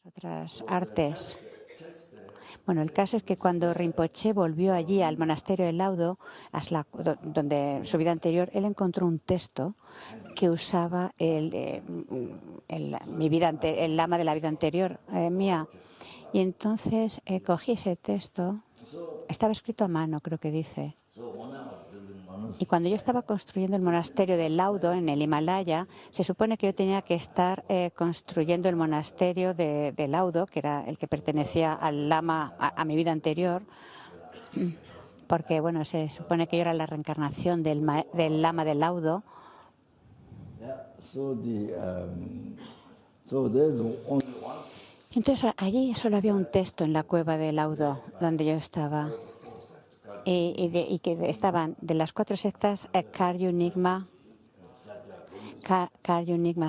otras artes. Bueno, el caso es que cuando Rinpoché volvió allí al monasterio de Laudo, donde su vida anterior, él encontró un texto que usaba el lama de la vida anterior mía. Y entonces cogí ese texto, estaba escrito a mano, creo que dice. Y cuando yo estaba construyendo el monasterio de Laudo en el Himalaya, se supone que yo tenía que estar construyendo el monasterio de Laudo, que era el que pertenecía al lama, a mi vida anterior, porque bueno, se supone que yo era la reencarnación del lama de Laudo. Entonces allí solo había un texto en la cueva de Laudo, donde yo estaba. Y que estaban de las 4 sectas Karyu Nigma,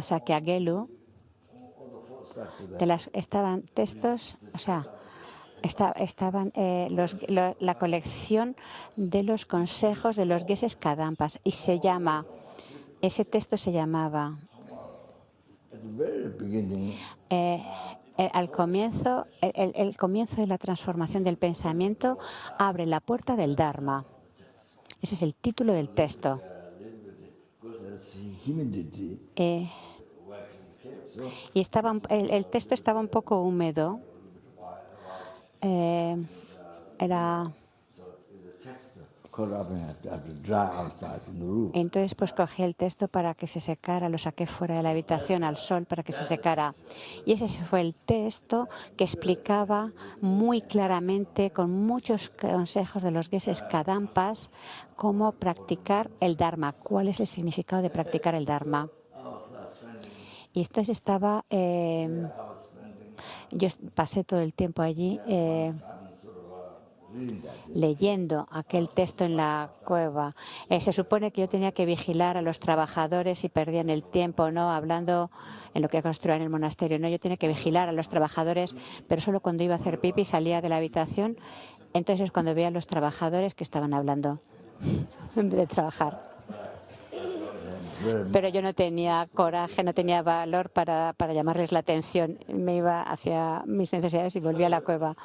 Sakyagelu. Estaban textos, o sea, estaban la colección de los consejos de los Geshe Kadampas, y ese texto se llamaba al comienzo, el comienzo de la transformación del pensamiento abre la puerta del Dharma. Ese es el título del texto. Y el texto estaba un poco húmedo. Entonces pues cogí el texto para que se secara, lo saqué fuera de la habitación al sol para que se secara. Y ese fue el texto que explicaba muy claramente, con muchos consejos de los Geshe Kadampas, cómo practicar el Dharma, cuál es el significado de practicar el Dharma. Y entonces yo pasé todo el tiempo allí leyendo aquel texto en la cueva. Se supone que yo tenía que vigilar a los trabajadores si perdían el tiempo, ¿no? Hablando en lo que construían el monasterio, ¿no? Yo tenía que vigilar a los trabajadores, pero solo cuando iba a hacer pipi salía de la habitación. Entonces es cuando veía a los trabajadores que estaban hablando en vez de trabajar. Pero yo no tenía coraje, no tenía valor para llamarles la atención. Me iba hacia mis necesidades y volvía a la cueva.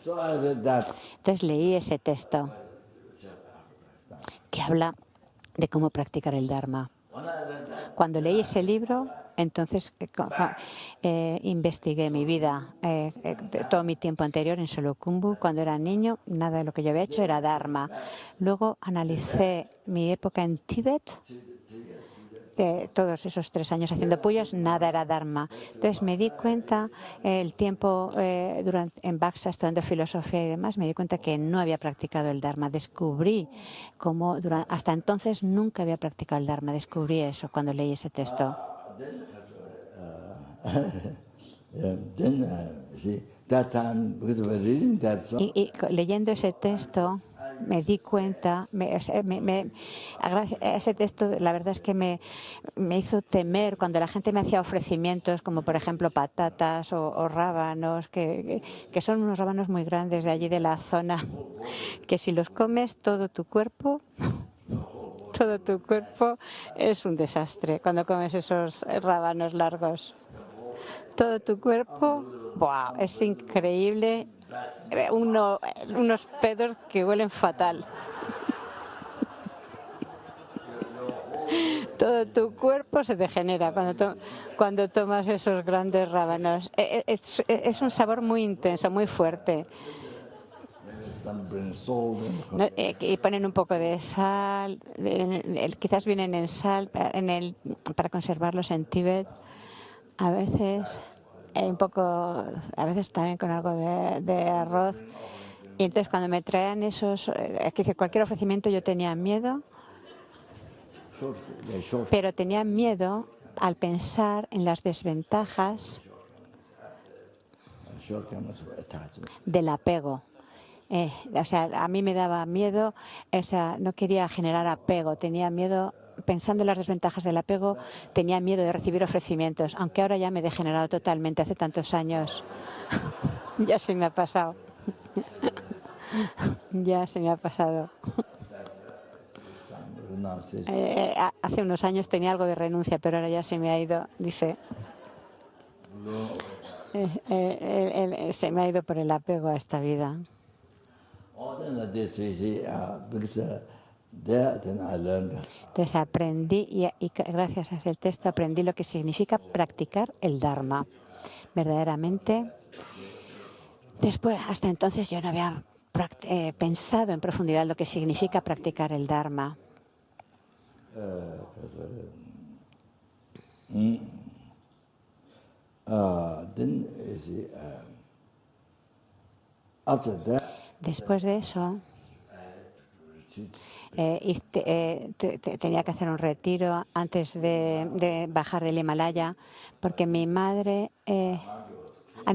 Entonces leí ese texto que habla de cómo practicar el Dharma. Cuando leí ese libro, entonces investigué mi vida, todo mi tiempo anterior en Solukhumbu. Cuando era niño, nada de lo que yo había hecho era Dharma. Luego analicé mi época en Tíbet. Todos esos 3 años haciendo puyas, nada era Dharma. Entonces me di cuenta, el tiempo en Baxa, estudiando filosofía y demás, me di cuenta que no había practicado el Dharma. Descubrí cómo hasta entonces nunca había practicado el Dharma. Descubrí eso cuando leí ese texto. Y leyendo ese texto me di cuenta, ese texto la verdad es que me hizo temer cuando la gente me hacía ofrecimientos como por ejemplo patatas o rábanos, que son unos rábanos muy grandes de allí de la zona, que si los comes todo tu cuerpo es un desastre cuando comes esos rábanos largos. Todo tu cuerpo, ¡wow!, es increíble. Unos pedos que huelen fatal. Todo tu cuerpo se degenera cuando tomas esos grandes rábanos. Es un sabor muy intenso, muy fuerte. Y ponen un poco de sal, quizás vienen en sal para conservarlos en Tíbet. A veces a veces también con algo de arroz. Y entonces cuando me traían cualquier ofrecimiento, yo tenía miedo, pero tenía miedo al pensar en las desventajas del apego. O sea, a mí me daba miedo, no quería generar apego, tenía miedo. Pensando en las desventajas del apego, tenía miedo de recibir ofrecimientos, aunque ahora ya me he degenerado totalmente, hace tantos años. Ya se me ha pasado. Ya se me ha pasado. Hace unos años tenía algo de renuncia, pero ahora ya se me ha ido, dice. Se me ha ido por el apego a esta vida. Entonces aprendí, y gracias a ese texto aprendí lo que significa practicar el Dharma. Verdaderamente, después, hasta entonces yo no había pensado en profundidad lo que significa practicar el Dharma. Después de eso, tenía que hacer un retiro antes de bajar del Himalaya, porque mi madre...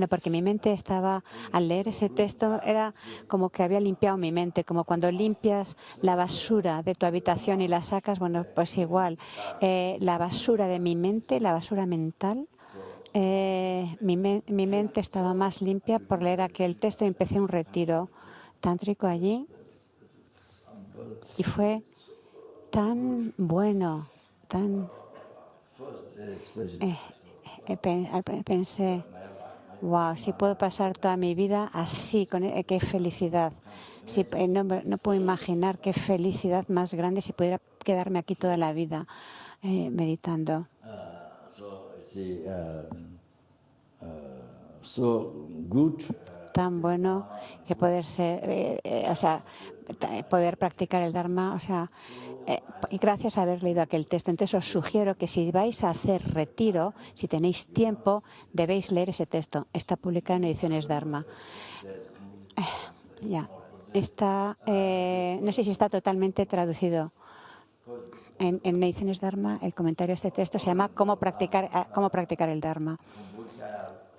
porque mi mente estaba, al leer ese texto, era como que había limpiado mi mente, como cuando limpias la basura de tu habitación y la sacas, bueno, pues igual, la basura de mi mente, la basura mental, mi mente estaba más limpia por leer aquel texto y empecé un retiro tántrico allí y fue tan bueno, tan... pensé, wow, si puedo pasar toda mi vida así, qué felicidad. No puedo imaginar qué felicidad más grande si pudiera quedarme aquí toda la vida meditando. Tan bueno que poder ser, poder practicar el Dharma, y gracias a haber leído aquel texto. Entonces os sugiero que si vais a hacer retiro, si tenéis tiempo, debéis leer ese texto. Está publicado en Ediciones Dharma. Ya. Está, no sé si está totalmente traducido. En Ediciones Dharma, el comentario a este texto se llama ¿Cómo practicar el Dharma?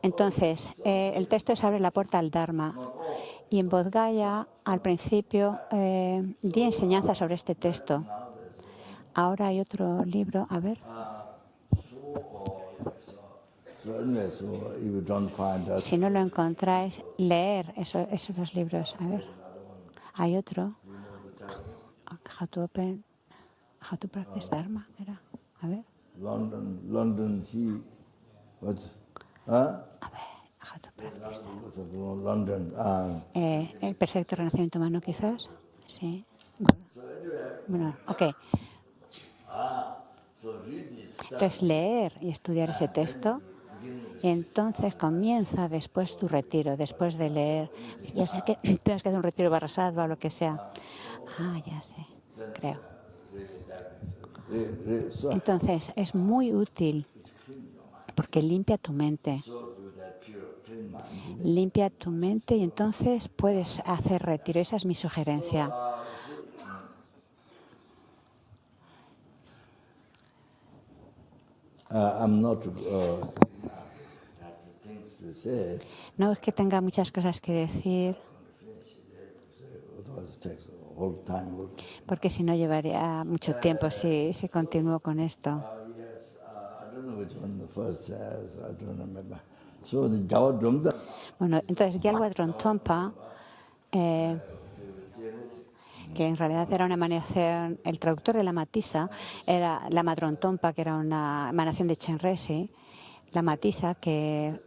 Entonces, el texto es Abre la puerta al Dharma. Y en Bodh Gaya, al principio, di enseñanza sobre este texto. Ahora hay otro libro, a ver. Si no lo encontráis, leer esos dos libros. A ver, hay otro. How to practice Dharma, era. A ver. A ver, how to practice Dharma. El perfecto renacimiento humano, quizás. Sí. Bueno, ok. Entonces, leer y estudiar ese texto, y entonces comienza después tu retiro, después de leer. Ya sé que tienes que hacer un retiro barrasado o lo que sea. Ya sé, creo. Entonces, es muy útil porque limpia tu mente. Limpia tu mente y entonces puedes hacer retiro. Esa es mi sugerencia. No es que tenga muchas cosas que decir, porque si no llevaría mucho tiempo si continúo con esto. Bueno, entonces Gyalwa Dromtonpa, que en realidad era una emanación, el traductor de la Matisa era la Dromtonpa, que era una emanación de Chenrezig. La Matisa, que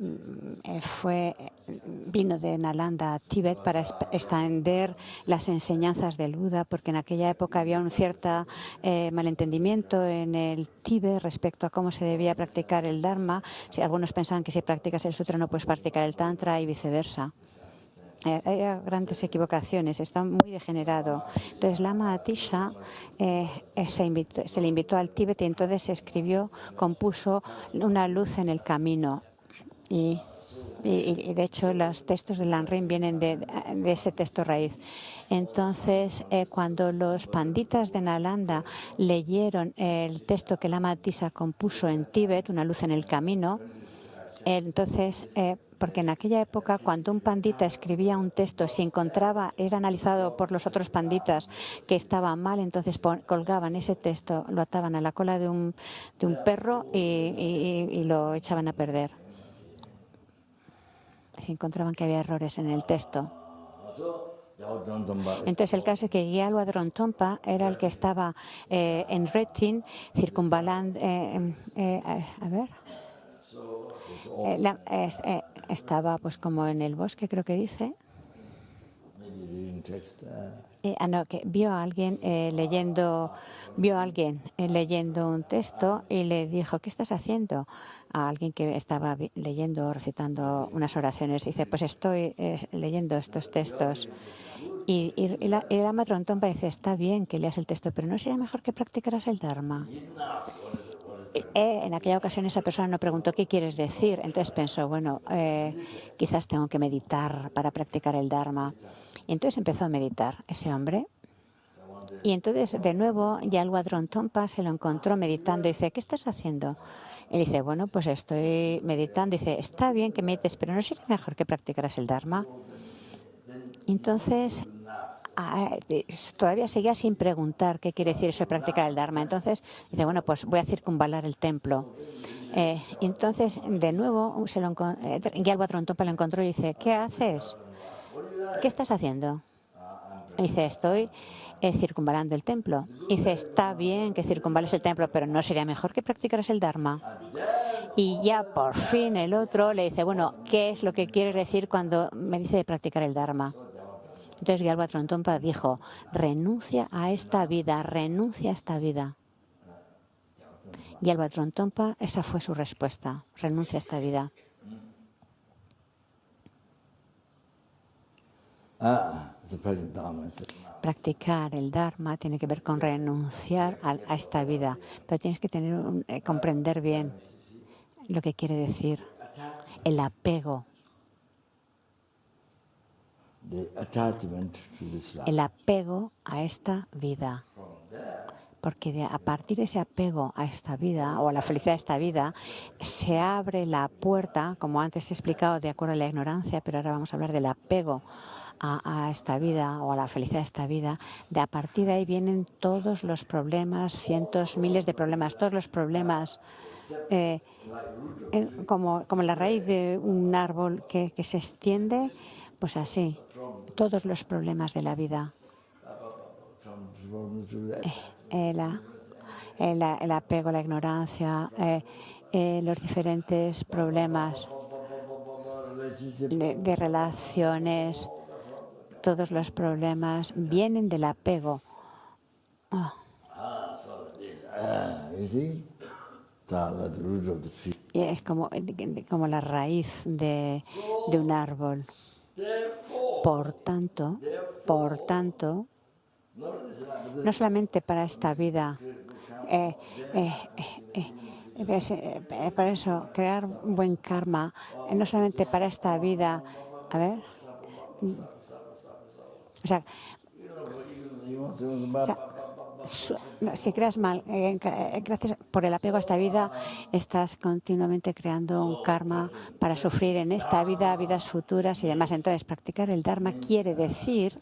vino de Nalanda a Tíbet para extender las enseñanzas del Buda, porque en aquella época había un cierto malentendimiento en el Tíbet respecto a cómo se debía practicar el Dharma. Si algunos pensaban que si practicas el Sutra no puedes practicar el Tantra y viceversa. Hay grandes equivocaciones, está muy degenerado. Entonces, Lama Atisha se le invitó al Tíbet y entonces compuso una luz en el camino. Y de hecho, los textos de Lanrim vienen de ese texto raíz. Entonces, cuando los panditas de Nalanda leyeron el texto que Lama Atisha compuso en Tíbet, Una luz en el camino, entonces, porque en aquella época, cuando un pandita escribía un texto, si encontraba, era analizado por los otros panditas que estaba mal, entonces colgaban ese texto, lo ataban a la cola de un perro y lo echaban a perder. Si encontraban que había errores en el texto. Entonces, el caso es que Gyalwa Dromtonpa era el que estaba en Retin, circunvalando. A ver. estaba pues como en el bosque, creo que dice. No, que vio a alguien leyendo un texto y le dijo, ¿qué estás haciendo? A alguien que estaba leyendo, recitando unas oraciones. Dice, pues estoy leyendo estos textos. Y el Lama Trongpa dice, está bien que leas el texto, pero ¿no sería mejor que practicaras el Dharma? En aquella ocasión esa persona no preguntó qué quieres decir, entonces pensó, bueno, quizás tengo que meditar para practicar el Dharma. Y entonces empezó a meditar ese hombre. Y entonces de nuevo Gyalwa Trongpa se lo encontró meditando y dice, ¿qué estás haciendo? Él dice, bueno, pues estoy meditando. Dice, está bien que medites, pero ¿no sería mejor que practicaras el Dharma? Entonces todavía seguía sin preguntar qué quiere decir eso de practicar el Dharma. Entonces dice, bueno, pues voy a circunvalar el templo. Y entonces, de nuevo, Gyalwa Trongpa lo encontró y dice, ¿qué haces? ¿Qué estás haciendo? Y dice, estoy circunvalando el templo. Y dice, está bien que circunvales el templo, pero ¿no sería mejor que practicaras el Dharma? Y ya por fin el otro le dice, bueno, ¿qué es lo que quieres decir cuando me dice de practicar el Dharma? Entonces Gyalwa Trongpa dijo, renuncia a esta vida, renuncia a esta vida. Gyalwa Trongpa, esa fue su respuesta, renuncia a esta vida. Practicar el Dharma tiene que ver con renunciar a esta vida, pero tienes que comprender bien lo que quiere decir el apego. El apego a esta vida. Porque a partir de ese apego a esta vida o a la felicidad de esta vida, se abre la puerta, como antes he explicado, de acuerdo a la ignorancia, pero ahora vamos a hablar del apego a esta vida o a la felicidad de esta vida. A partir de ahí vienen todos los problemas, cientos, miles de problemas, todos los problemas, como la raíz de un árbol que se extiende, pues así, todos los problemas de la vida. El apego, la ignorancia, los diferentes problemas de relaciones, todos los problemas vienen del apego. Y es como la raíz de un árbol. Por tanto, no solamente para esta vida, para eso, crear un buen karma, no solamente para esta vida, si creas mal, gracias por el apego a esta vida, estás continuamente creando un karma para sufrir en esta vida, vidas futuras y demás. Entonces, practicar el Dharma quiere decir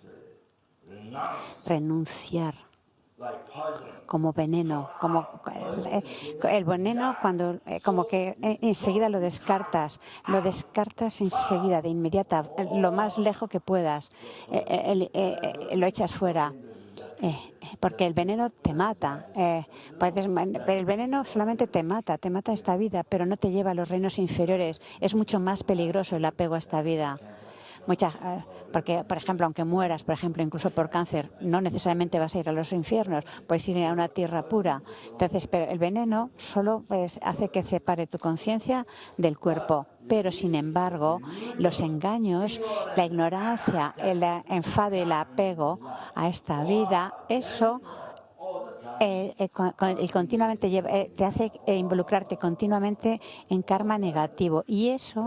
renunciar como veneno, como el veneno cuando como que enseguida lo descartas enseguida, de inmediata, lo más lejos que puedas, lo echas fuera. Porque el veneno te mata. El veneno solamente te mata esta vida, pero no te lleva a los reinos inferiores. Es mucho más peligroso el apego a esta vida. Porque, por ejemplo, aunque mueras, por ejemplo, incluso por cáncer, no necesariamente vas a ir a los infiernos, puedes ir a una tierra pura. Entonces, pero el veneno solo hace que separe tu conciencia del cuerpo. Pero, sin embargo, los engaños, la ignorancia, el enfado y el apego a esta vida, eso continuamente te hace involucrarte continuamente en karma negativo. Y eso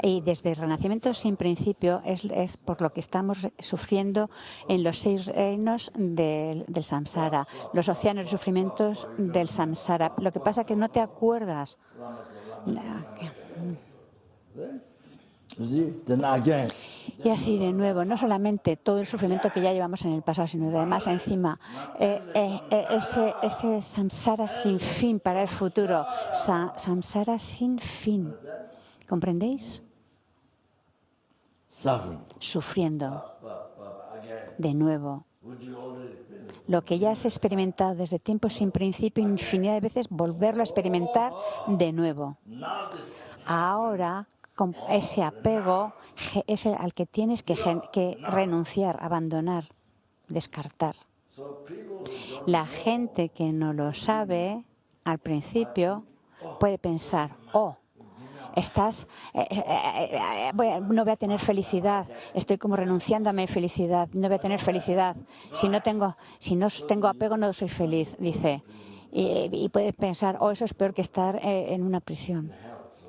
y desde el renacimiento sin principio es por lo que estamos sufriendo en los 6 reinos del samsara, los océanos de sufrimientos del samsara. Lo que pasa es que no te acuerdas. Y así de nuevo, no solamente todo el sufrimiento que ya llevamos en el pasado, sino además encima ese samsara sin fin para el futuro, samsara sin fin. ¿Comprendéis? Sufriendo de nuevo. lo que ya has experimentado desde tiempos sin principio, infinidad de veces, volverlo a experimentar de nuevo. Ahora, con ese apego es al que tienes que renunciar, abandonar, descartar. La gente que no lo sabe al principio puede pensar, oh, no voy a tener felicidad, estoy como renunciando a mi felicidad, no voy a tener felicidad. Si no tengo apego, no soy feliz, dice. Y puede pensar, oh, eso es peor que estar en una prisión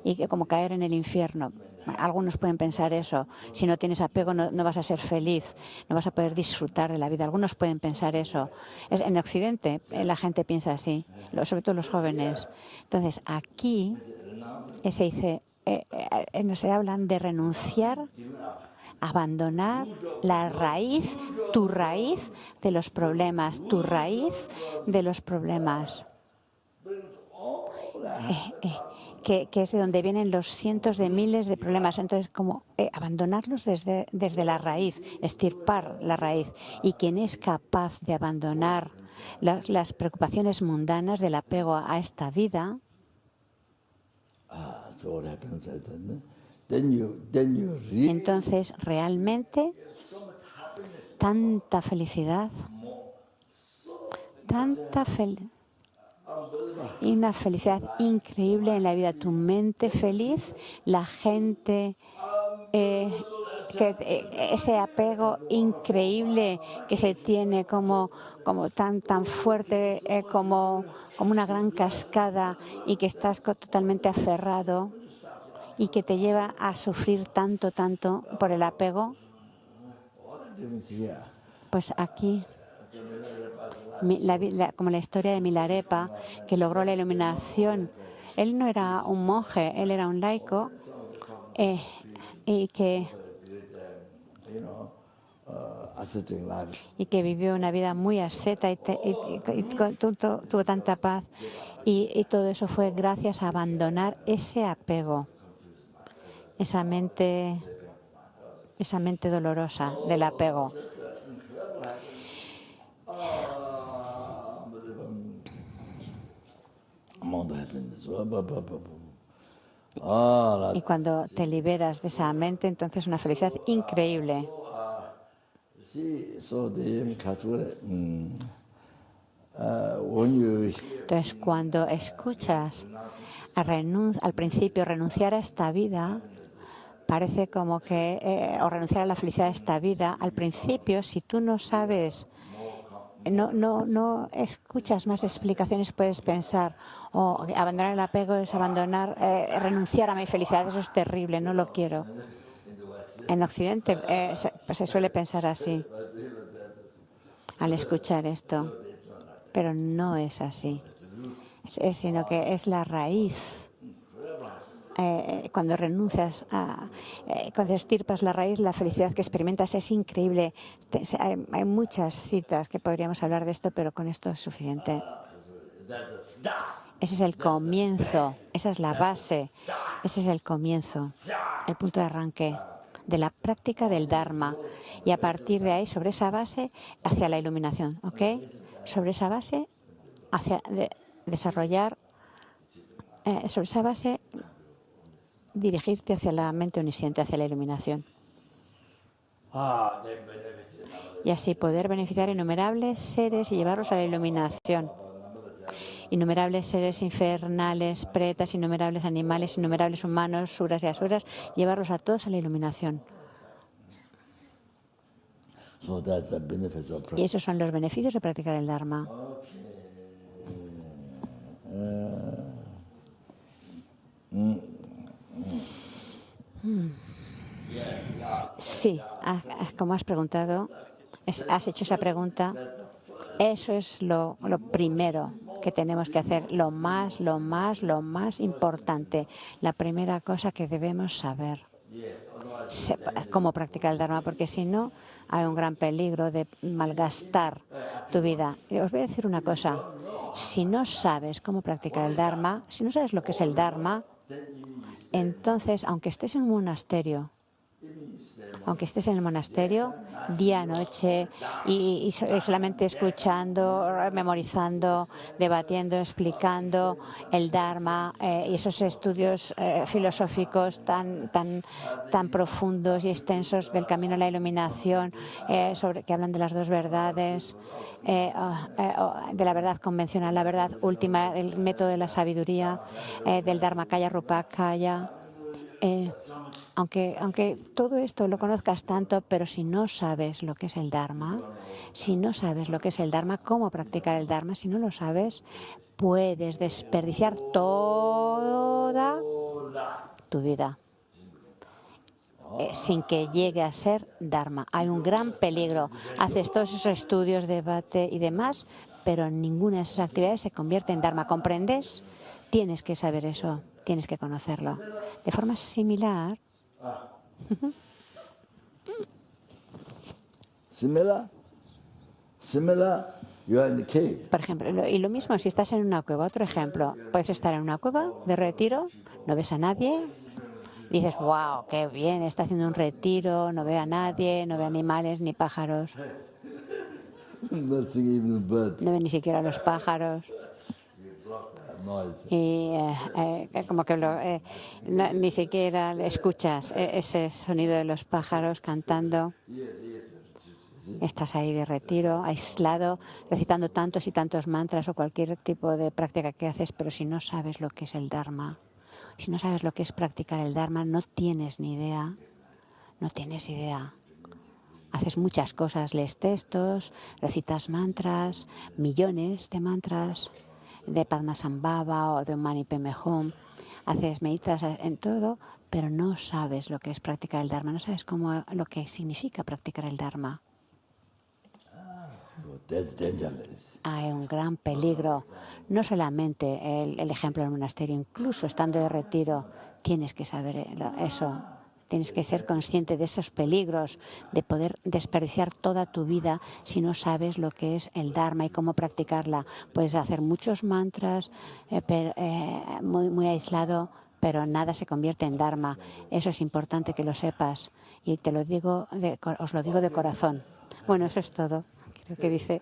y que como caer en el infierno. Algunos pueden pensar eso. Si no tienes apego, no vas a ser feliz, no vas a poder disfrutar de la vida. Algunos pueden pensar eso. En Occidente la gente piensa así, sobre todo los jóvenes. Entonces, aquí no se hablan de renunciar, abandonar la raíz, tu raíz de los problemas, tu raíz de los problemas. Que es de donde vienen los cientos de miles de problemas. Entonces, como abandonarlos desde la raíz, extirpar la raíz. Y quien es capaz de abandonar las preocupaciones mundanas del apego a esta vida, entonces realmente tanta felicidad, y una felicidad increíble en la vida. Tu mente feliz, la gente, ese apego increíble que se tiene como tan fuerte, como una gran cascada, y que estás totalmente aferrado y que te lleva a sufrir tanto por el apego. Pues aquí, como la historia de Milarepa, que logró la iluminación. Él no era un monje, él era un laico y que vivió una vida muy asceta y tuvo tanta paz. Y todo eso fue gracias a abandonar ese apego, esa mente dolorosa del apego. Y cuando te liberas de esa mente, entonces una felicidad increíble. Entonces, cuando escuchas al principio renunciar a esta vida, parece como que, o renunciar a la felicidad de esta vida, al principio, si tú no sabes, no escuchas más explicaciones, puedes pensar, abandonar el apego es renunciar a mi felicidad, eso es terrible, no lo quiero. En Occidente se suele pensar así al escuchar esto, pero no es así, sino que es la raíz. Cuando renuncias, cuando estirpas la raíz, la felicidad que experimentas es increíble. Hay muchas citas que podríamos hablar de esto, pero con esto es suficiente. Ese es el comienzo, esa es la base, ese es el comienzo, el punto de arranque de la práctica del Dharma. Y a partir de ahí, sobre esa base, hacia la iluminación, ¿ok? Sobre esa base, desarrollar, sobre esa base, dirigirte hacia la mente omnisciente, hacia la iluminación. Y así poder beneficiar a innumerables seres y llevarlos a la iluminación. Innumerables seres infernales, pretas, innumerables animales, innumerables humanos, suras y asuras, llevarlos a todos a la iluminación. Y esos son los beneficios de practicar el Dharma. Sí, como has preguntado, has hecho esa pregunta. Eso es lo primero que tenemos que hacer, lo más importante. La primera cosa que debemos saber, cómo practicar el Dharma, porque si no, hay un gran peligro de malgastar tu vida. Y os voy a decir una cosa, si no sabes cómo practicar el Dharma, si no sabes lo que es el Dharma, entonces, aunque estés en un monasterio, aunque estés en el monasterio, día, noche, y solamente escuchando, memorizando, debatiendo, explicando el Dharma y esos estudios filosóficos tan profundos y extensos del camino a la iluminación, que hablan de las dos verdades, de la verdad convencional, la verdad última, el método de la sabiduría, del Dharmakaya, Rupakaya. Aunque todo esto lo conozcas tanto, pero si no sabes lo que es el Dharma, si no sabes lo que es el Dharma, cómo practicar el Dharma, si no lo sabes, puedes desperdiciar toda tu vida sin que llegue a ser Dharma. Hay un gran peligro. Haces todos esos estudios, debate y demás, pero ninguna de esas actividades se convierte en Dharma. ¿Comprendes? Tienes que saber eso, tienes que conocerlo. De forma similar, por ejemplo, y lo mismo si estás en una cueva. Otro ejemplo, puedes estar en una cueva de retiro, no ves a nadie, dices, wow, qué bien, está haciendo un retiro, no ve a nadie, no ve animales ni pájaros, no ve ni siquiera los pájaros. Y como que ni siquiera escuchas ese sonido de los pájaros cantando. Estás ahí de retiro, aislado, recitando tantos y tantos mantras o cualquier tipo de práctica que haces, pero si no sabes lo que es el Dharma, si no sabes lo que es practicar el Dharma, no tienes ni idea, no tienes idea. Haces muchas cosas, lees textos, recitas mantras, millones de mantras, de Padmasambhava o de Mani Padme Hum, meditas en todo, pero no sabes lo que es practicar el Dharma, no sabes lo que significa practicar el Dharma. Hay un gran peligro. No solamente el ejemplo del monasterio, incluso estando de retiro, tienes que saber eso. Tienes que ser consciente de esos peligros, de poder desperdiciar toda tu vida si no sabes lo que es el Dharma y cómo practicarla. Puedes hacer muchos mantras, muy aislado, pero nada se convierte en Dharma. Eso es importante que lo sepas y te lo digo, os lo digo de corazón. Bueno, eso es todo. Creo que dice.